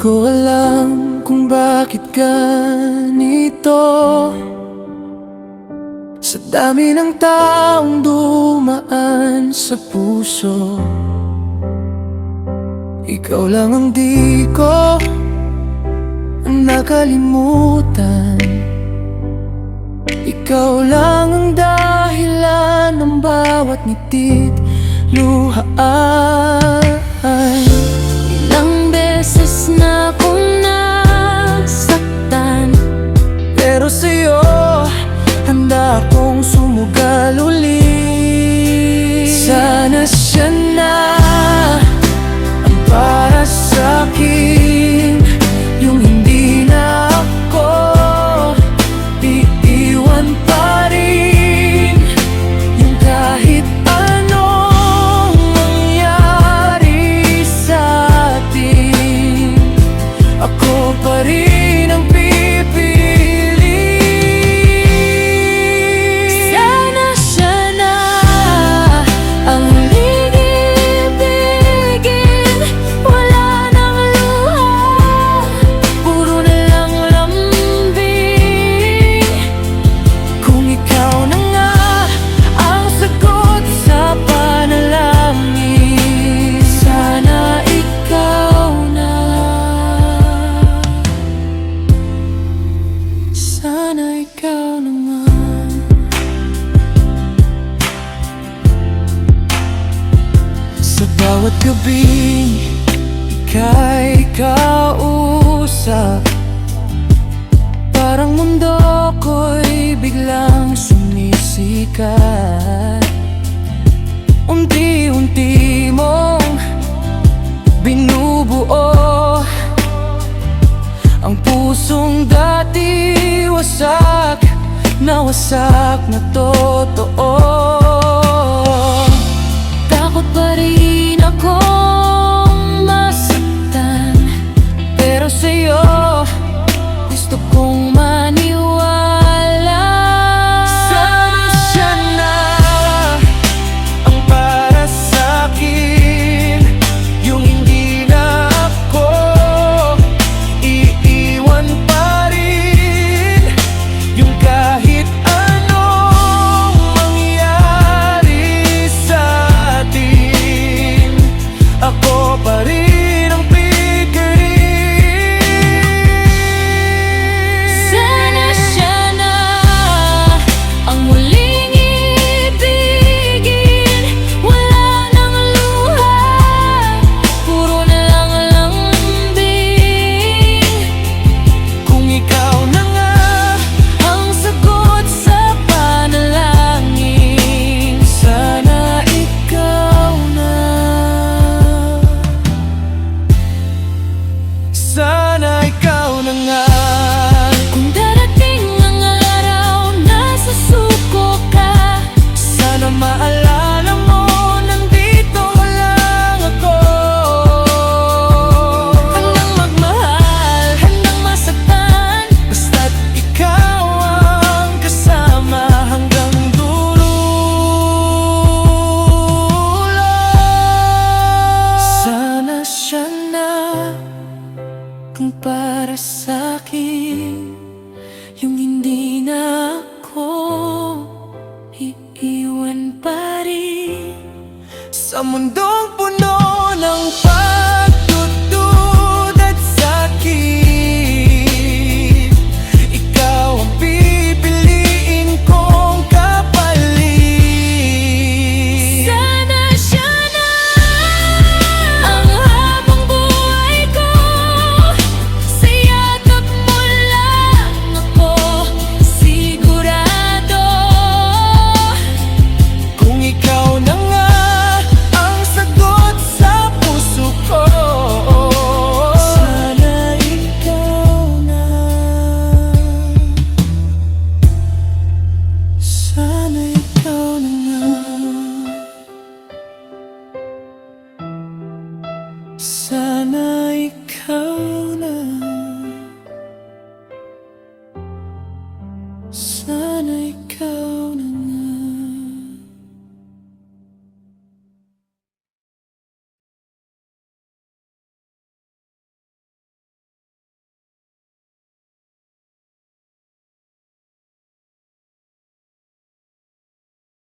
ko alam kung bakit ganito. Sa dami ng taong dumaan sa puso, ikaw lang ang di ko nakalimutan. Ikaw lang ang dahilan ng bawat ngitit, luhaan. Ilang beses na akong nasaktan, pero sa'yo handa akong sumugal uli. Sana siya na ang para sa'kin, yung hindi na ako iiwan pa rin, yung kahit anong mangyari sa'tin, ako pa rin ang pipili. Sana siya na ang huling ibigin, wala nang luha, puro na lang lambing. Kung ikaw na nga ang sagot sa panalangin, sana ikaw na. Sana ikaw na nga. Sa bawat gabing ika'y kausap, parang mundo ko'y biglang sumisikat. Unti-unti mong binubuo ang pusong dati wasak na totoo. Takot pa rin akong masaktan, pero sa'yo gusto kong maniwala. Sana siya na ang para sa'kin, yung hindi na ako iiwan pa rin, yung kahit anong mangyari sa'tin, ako pa rin ang pipiliin. Sana siya na ang muling ibigin, wala nang luha, puro na lang lambing. Kung ikaw na nga ang sagot sa panalangin, sana ikaw na. Sana ikaw na nga. Kung darating ang araw na sasuko ka, sana maalala mo nandito lang ako. Handang magmahal, handang masaktan, basta't ikaw ang kasama hanggang dulo. Sana siya na kung para sa'kin, yung hindi na ako iiwan pa rin, sa mundong puno ng